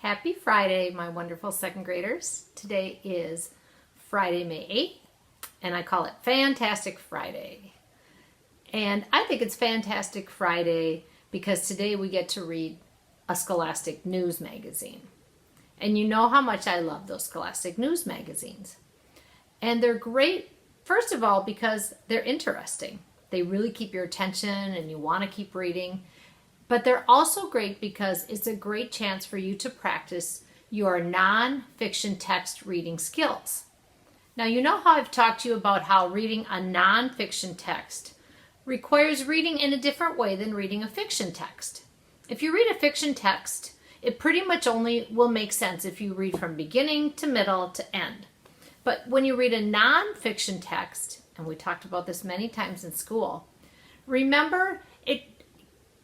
Happy Friday, my wonderful second graders. Today is Friday, May 8th, and I call it Fantastic Friday. And I think it's Fantastic Friday because today we get to read a Scholastic News magazine. And you know how much I love those Scholastic News magazines. And they're great, first of all, because they're interesting. They really keep your attention and you want to keep reading. But they're also great because it's a great chance for you to practice your nonfiction text reading skills. Now, you know how I've talked to you about how reading a nonfiction text requires reading in a different way than reading a fiction text. If you read a fiction text, it pretty much only will make sense if you read from beginning to middle to end. But when you read a nonfiction text, and we talked about this many times in school, remember it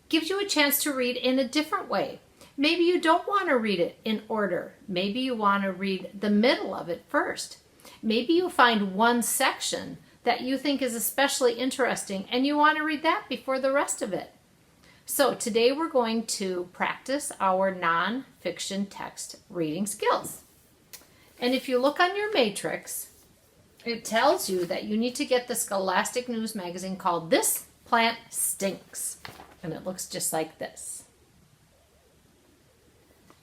gives you a chance to read in a different way. Maybe you don't want to read it in order. Maybe you want to read the middle of it first. Maybe you find one section that you think is especially interesting and you want to read that before the rest of it. So today we're going to practice our nonfiction text reading skills. And if you look on your matrix, it tells you that you need to get the Scholastic News magazine called This Plant Stinks. And it looks just like this.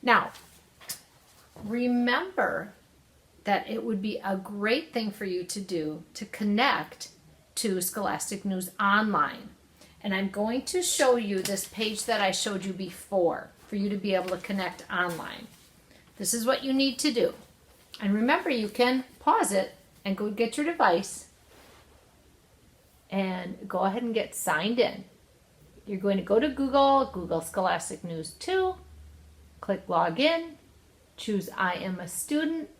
Now, remember that it would be a great thing for you to do to connect to Scholastic News online. And I'm going to show you this page that I showed you before for you to be able to connect online. This is what you need to do. And remember, you can pause it and go get your device and go ahead and get signed in. You're going to go to Google Scholastic News 2, click Login, choose I am a student,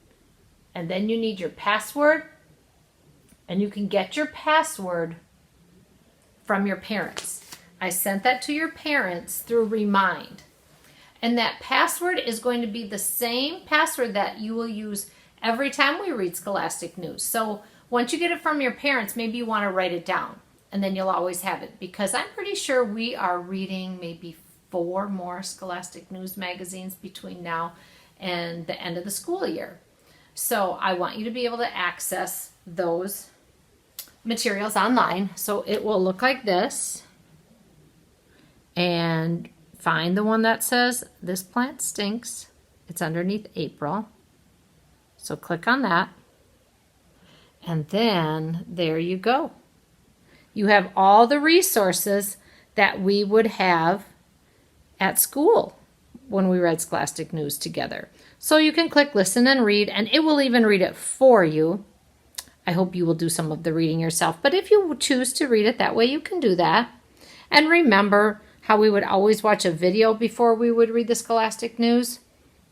and then you need your password, and you can get your password from your parents. I sent that to your parents through Remind. And that password is going to be the same password that you will use every time we read Scholastic News. So once you get it from your parents, maybe you want to write it down. And then you'll always have it, because I'm pretty sure we are reading maybe 4 more Scholastic News magazines between now and the end of the school year. So I want you to be able to access those materials online. So it will look like this. And find the one that says This Plant Stinks. It's underneath April. So click on that. And then there you go. You have all the resources that we would have at school when we read Scholastic News together. So you can click Listen and Read, and it will even read it for you. I hope you will do some of the reading yourself, but if you choose to read it that way, you can do that. And remember how we would always watch a video before we would read the Scholastic News?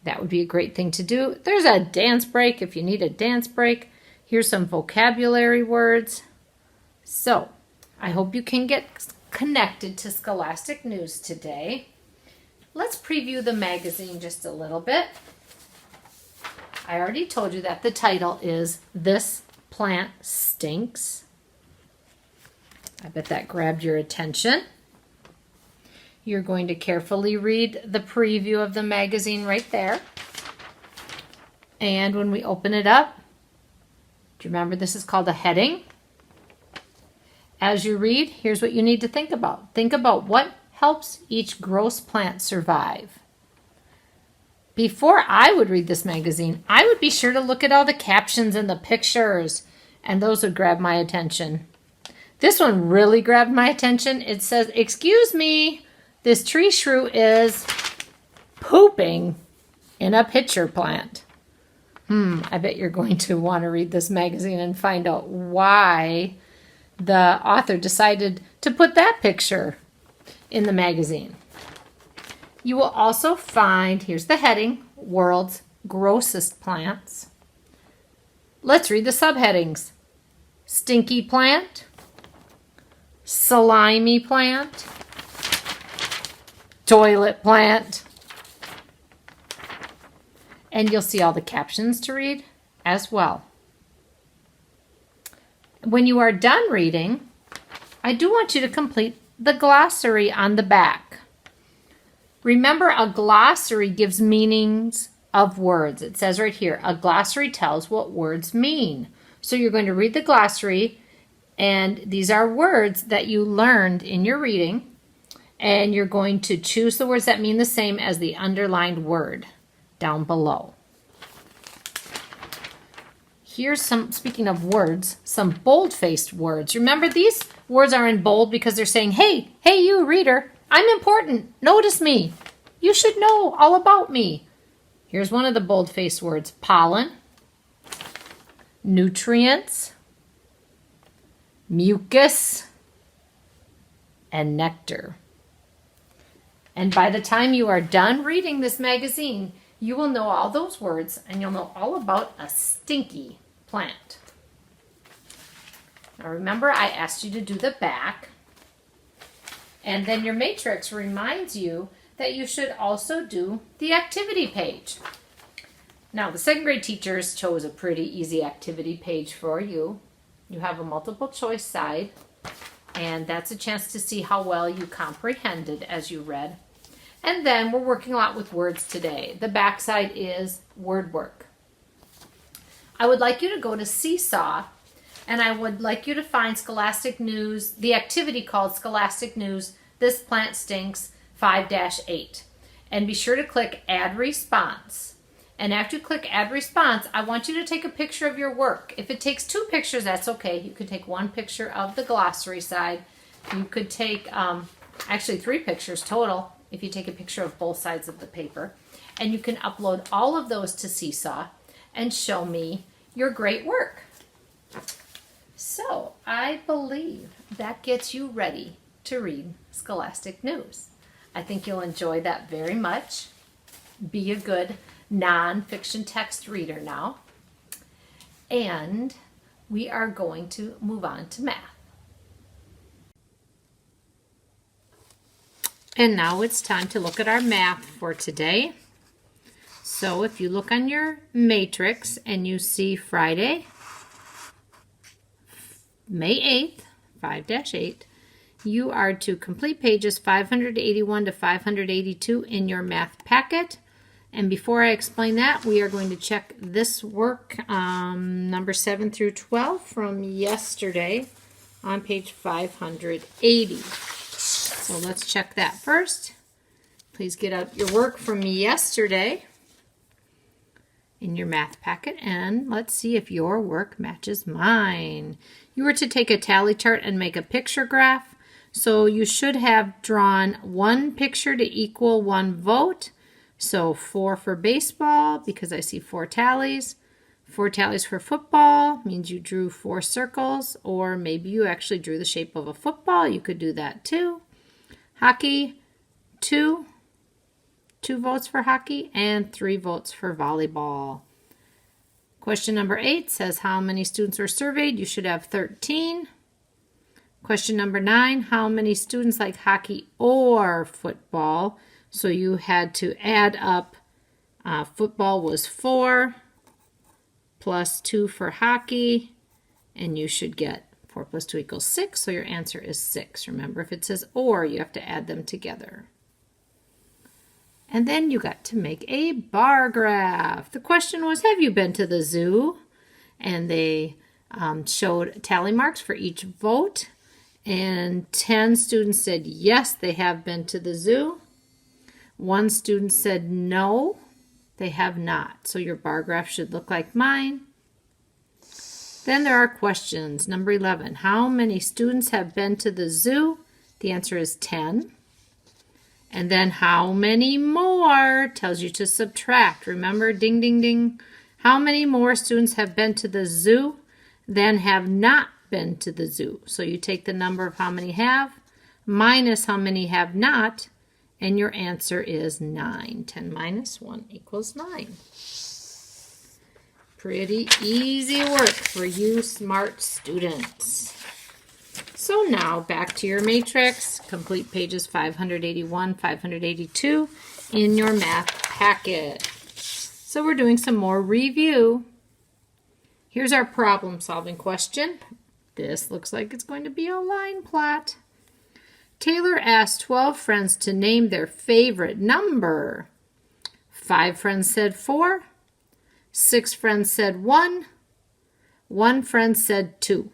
That would be a great thing to do. There's a dance break if you need a dance break. Here's some vocabulary words. So, I hope you can get connected to Scholastic News today. Let's preview the magazine just a little bit. I already told you that the title is This Plant Stinks. I bet that grabbed your attention. You're going to carefully read the preview of the magazine right there. And when we open it up, do you remember this is called a heading? As you read, here's what you need to think about. Think about what helps each gross plant survive. Before I would read this magazine, I would be sure to look at all the captions and the pictures, and those would grab my attention. This one really grabbed my attention. It says, "Excuse me, this tree shrew is pooping in a pitcher plant." I bet you're going to want to read this magazine and find out why the author decided to put that picture in the magazine. You will also find, here's the heading, World's Grossest Plants. Let's read the subheadings. Stinky plant, slimy plant, toilet plant. And you'll see all the captions to read as well. When you are done reading, I do want you to complete the glossary on the back. Remember, a glossary gives meanings of words. It says right here, a glossary tells what words mean. So you're going to read the glossary, and these are words that you learned in your reading, and you're going to choose the words that mean the same as the underlined word down below. Here's some, speaking of words, some bold-faced words. Remember, these words are in bold because they're saying, hey, you reader, I'm important. Notice me. You should know all about me. Here's one of the bold-faced words: pollen, nutrients, mucus, and nectar. And by the time you are done reading this magazine, you will know all those words, and you'll know all about a stinky plant. Now remember, I asked you to do the back, and then your matrix reminds you that you should also do the activity page. Now, the second grade teachers chose a pretty easy activity page for you. You have a multiple choice side, and that's a chance to see how well you comprehended as you read. And then we're working a lot with words today. The back side is word work. I would like you to go to Seesaw, and I would like you to find Scholastic News, the activity called Scholastic News, This Plant Stinks 5-8. And be sure to click Add Response. And after you click Add Response, I want you to take a picture of your work. If it takes 2 pictures, that's okay. You could take 1 picture of the glossary side. You could take actually 3 pictures total if you take a picture of both sides of the paper. And you can upload all of those to Seesaw and show me your great work. So I believe that gets you ready to read Scholastic News. I think you'll enjoy that very much. Be a good nonfiction text reader now. And we are going to move on to math. And now it's time to look at our math for today. So if you look on your matrix and you see Friday, May 8th, 5-8, you are to complete pages 581 to 582 in your math packet. And before I explain that, we are going to check this work, number 7 through 12 from yesterday on page 580. So let's check that first. Please get out your work from yesterday in your math packet, and let's see if your work matches mine. You were to take a tally chart and make a picture graph. So you should have drawn 1 picture to equal 1 vote. So 4 for baseball, because I see 4 tallies. 4 tallies for football means you drew 4 circles, or maybe you actually drew the shape of a football. You could do that too. Hockey, 2 votes for hockey, and 3 votes for volleyball. Question number 8 says how many students were surveyed. You should have 13. Question number 9, how many students like hockey or football? So you had to add up, football was 4 plus 2 for hockey, and you should get 4 plus 2 equals 6, so your answer is 6. Remember, if it says or, you have to add them together. And then you got to make a bar graph. The question was, have you been to the zoo? And they showed tally marks for each vote. And 10 students said yes, they have been to the zoo. 1 student said no, they have not. So your bar graph should look like mine. Then there are questions. Number 11, how many students have been to the zoo? The answer is 10. And then how many more tells you to subtract. Remember, ding, ding, ding. How many more students have been to the zoo than have not been to the zoo? So you take the number of how many have minus how many have not, and your answer is 9. 10 minus 1 equals 9. Pretty easy work for you smart students. So now back to your matrix. Complete pages 581, 582 in your math packet. So we're doing some more review. Here's our problem solving question. This looks like it's going to be a line plot. Taylor asked 12 friends to name their favorite number. 5 friends said 4. 6 friends said 1. 1 friend said 2.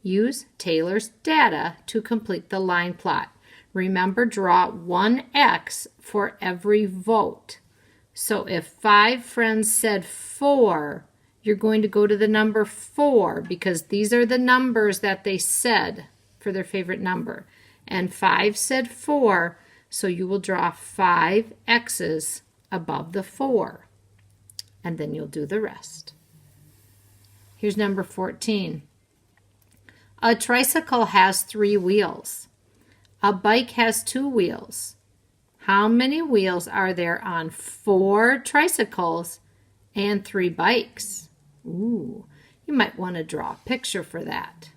Use Taylor's data to complete the line plot. Remember, draw 1 X for every vote. So if 5 friends said 4, you're going to go to the number 4 because these are the numbers that they said for their favorite number. And 5 said 4, so you will draw 5 X's above the 4. And then you'll do the rest. Here's number 14. A tricycle has 3 wheels. A bike has 2 wheels. How many wheels are there on 4 tricycles and 3 bikes? Ooh, you might want to draw a picture for that.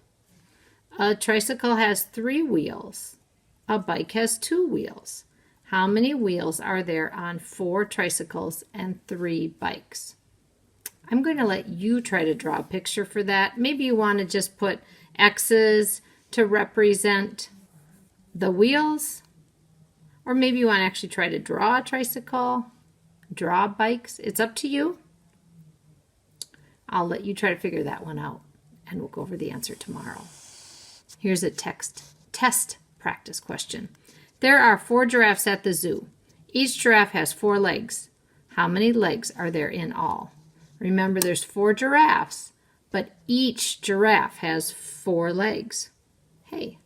A tricycle has 3 wheels. A bike has 2 wheels. How many wheels are there on 4 tricycles and 3 bikes? I'm going to let you try to draw a picture for that. Maybe you want to just put X's to represent the wheels. Or maybe you want to actually try to draw a tricycle, draw bikes. It's up to you. I'll let you try to figure that one out, and we'll go over the answer tomorrow. Here's a test practice question. There are 4 giraffes at the zoo. Each giraffe has 4 legs. How many legs are there in all? Remember, there's 4 giraffes, but each giraffe has 4 legs. Hey,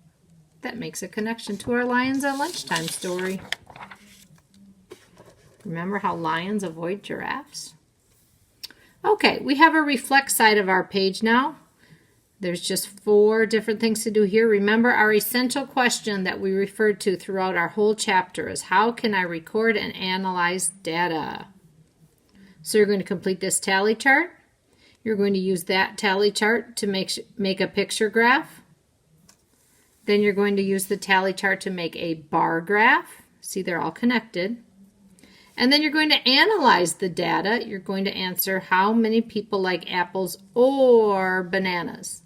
that makes a connection to our lions at lunchtime story. Remember how lions avoid giraffes? Okay, we have a reflect side of our page now. There's just 4 different things to do here. Remember, our essential question that we referred to throughout our whole chapter is, how can I record and analyze data? So you're going to complete this tally chart. You're going to use that tally chart to make a picture graph. Then you're going to use the tally chart to make a bar graph. See, they're all connected. And then you're going to analyze the data. You're going to answer how many people like apples or bananas.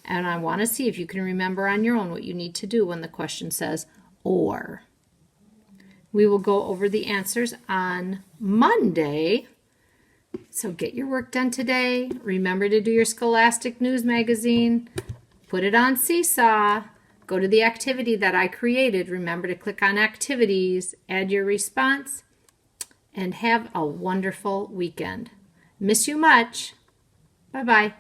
And I want to see if you can remember on your own what you need to do when the question says or. We will go over the answers on Monday. So get your work done today. Remember to do your Scholastic News magazine. Put it on Seesaw. Go to the activity that I created. Remember to click on activities, add your response, and have a wonderful weekend. Miss you much. Bye-bye.